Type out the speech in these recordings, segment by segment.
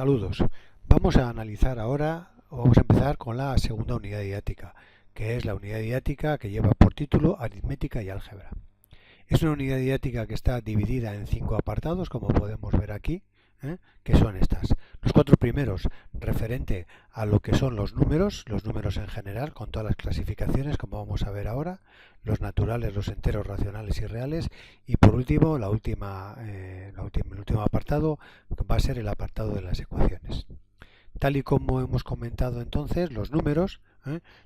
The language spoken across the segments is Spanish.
Saludos. Vamos a analizar ahora, o vamos a empezar con la segunda unidad didáctica, que es la unidad didáctica que lleva por título Aritmética y Álgebra. Es una unidad didáctica que está dividida en 5 apartados, como podemos ver aquí, que son estas. Los 4 primeros referente a lo que son los números en general, con todas las clasificaciones, como vamos a ver ahora, los naturales, los enteros, racionales y reales, y por último, el último apartado va a ser el apartado de las ecuaciones. Tal y como hemos comentado entonces, los números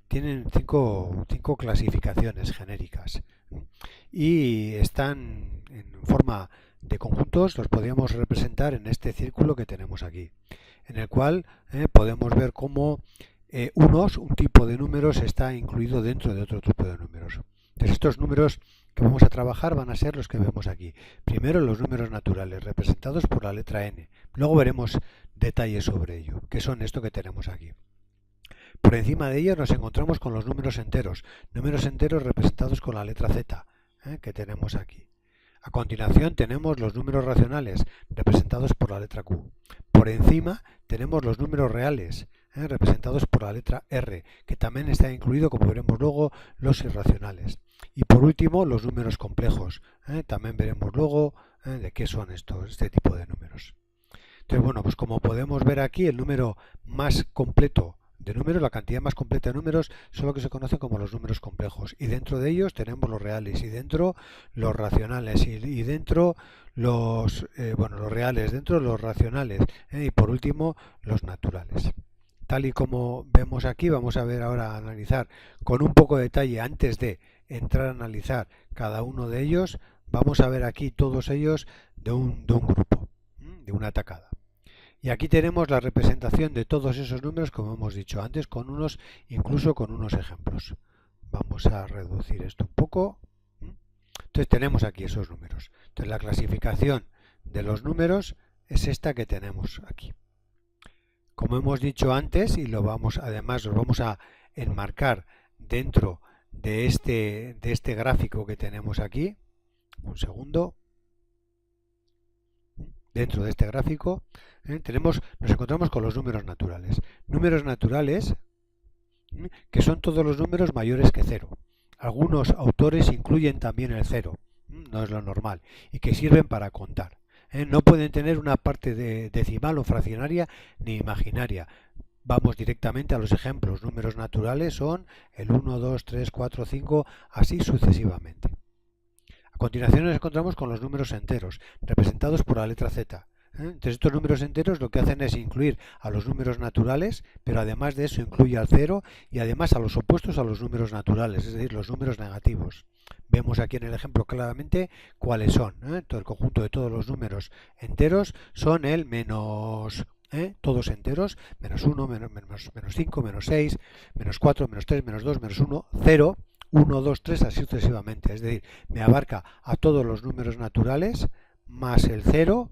tienen cinco clasificaciones genéricas y están en forma de conjuntos. Los podríamos representar en este círculo que tenemos aquí, en el cual podemos ver cómo un tipo de números está incluido dentro de otro tipo de números. Entonces, estos números que vamos a trabajar van a ser los que vemos aquí. Primero, los números naturales, representados por la letra n. Luego veremos detalles sobre ello, que son esto que tenemos aquí. Por encima de ellos nos encontramos con los números enteros representados con la letra z, que tenemos aquí. A continuación tenemos los números racionales, representados por la letra q. Por encima tenemos los números reales, representados por la letra r, que también está incluido, como veremos luego, los irracionales. Y por último, los números complejos. También veremos luego de qué son este tipo de números. Entonces, bueno, pues como podemos ver aquí, el número más completo de números, la cantidad más completa de números, son lo que se conoce como los números complejos. Y dentro de ellos tenemos los reales, y dentro los racionales, y dentro los reales, dentro los racionales, y por último los naturales. Tal y como vemos aquí, vamos a ver ahora, a analizar con un poco de detalle, antes de entrar a analizar cada uno de ellos, vamos a ver aquí todos ellos de un grupo, de una tacada. Y aquí tenemos la representación de todos esos números, como hemos dicho antes, incluso con unos ejemplos. Vamos a reducir esto un poco. Entonces tenemos aquí esos números. Entonces la clasificación de los números es esta que tenemos aquí. Como hemos dicho antes, y además los vamos a enmarcar dentro de este gráfico que tenemos aquí. Un segundo. Dentro de este gráfico nos encontramos con los números naturales. Números naturales que son todos los números mayores que 0. Algunos autores incluyen también el 0, no es lo normal, y que sirven para contar. No pueden tener una parte decimal o fraccionaria ni imaginaria. Vamos directamente a los ejemplos. Números naturales son el 1, 2, 3, 4, 5, así sucesivamente. A continuación nos encontramos con los números enteros, representados por la letra z. Entonces estos números enteros lo que hacen es incluir a los números naturales, pero además de eso incluye al 0 y además a los opuestos a los números naturales, es decir, los números negativos. Vemos aquí en el ejemplo claramente cuáles son. Todo el conjunto de todos los números enteros son el menos, todos enteros, menos 1, menos 5, menos 6, menos 4, menos 3, menos 2, menos 1, 0, 1, 2, 3, así sucesivamente. Es decir, me abarca a todos los números naturales, más el 0,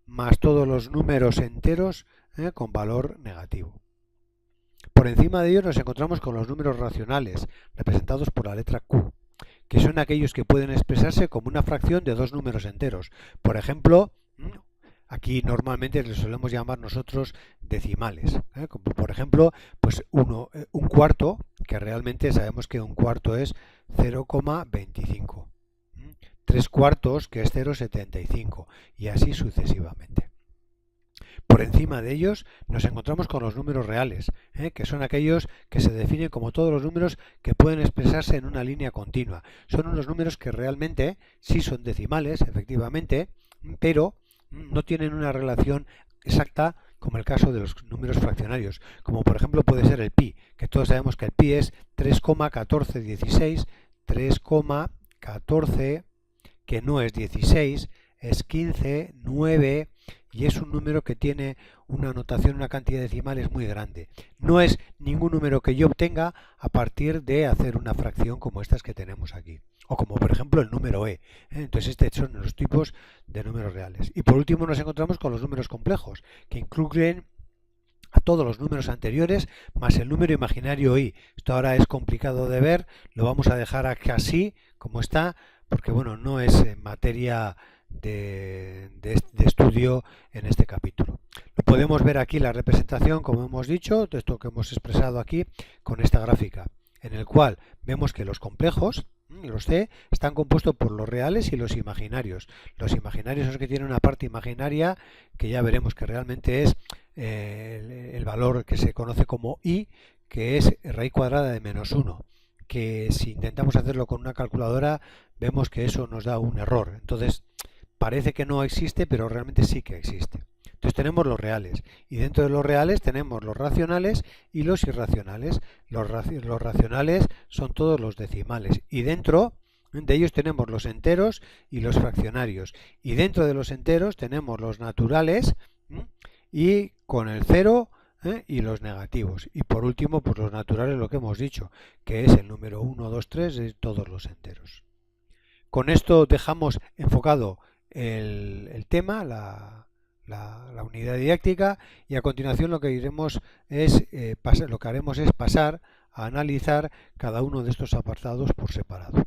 más todos los números enteros con valor negativo. Por encima de ellos nos encontramos con los números racionales, representados por la letra q, que son aquellos que pueden expresarse como una fracción de dos números enteros. Por ejemplo, aquí normalmente les solemos llamar nosotros decimales, como por ejemplo, pues un cuarto, que realmente sabemos que un cuarto es 0,25. 3 cuartos, que es 0,75, y así sucesivamente. Por encima de ellos nos encontramos con los números reales, que son aquellos que se definen como todos los números que pueden expresarse en una línea continua. Son unos números que realmente sí son decimales, efectivamente, pero no tienen una relación exacta como el caso de los números fraccionarios, como por ejemplo puede ser el pi, que todos sabemos que el pi es 3,1416, 3,14, que no es 16, es 15, 9, y es un número que tiene una notación, una cantidad decimales muy grande. No es ningún número que yo obtenga a partir de hacer una fracción como estas que tenemos aquí, o como por ejemplo el número e. Entonces estos son los tipos de números reales. Y por último nos encontramos con los números complejos, que incluyen a todos los números anteriores más el número imaginario i. Esto ahora es complicado de ver, lo vamos a dejar aquí así como está, porque bueno, no es materia de estudio en este capítulo. Lo podemos ver aquí la representación, como hemos dicho, de esto que hemos expresado aquí con esta gráfica, en el cual vemos que los complejos, los C, están compuestos por los reales y los imaginarios. Los imaginarios son los que tienen una parte imaginaria que ya veremos que realmente es el valor que se conoce como I, que es raíz cuadrada de -1, que si intentamos hacerlo con una calculadora vemos que eso nos da un error. Entonces parece que no existe, pero realmente sí que existe. Entonces tenemos los reales y dentro de los reales tenemos los racionales y los irracionales. Los racionales son todos los decimales y dentro de ellos tenemos los enteros y los fraccionarios, y dentro de los enteros tenemos los naturales y con el cero y los negativos, y por último pues los naturales, lo que hemos dicho, que es el número 1, 2, 3 de todos los enteros. Con esto dejamos enfocado el tema, la unidad didáctica, y a continuación lo que haremos es pasar a analizar cada uno de estos apartados por separado.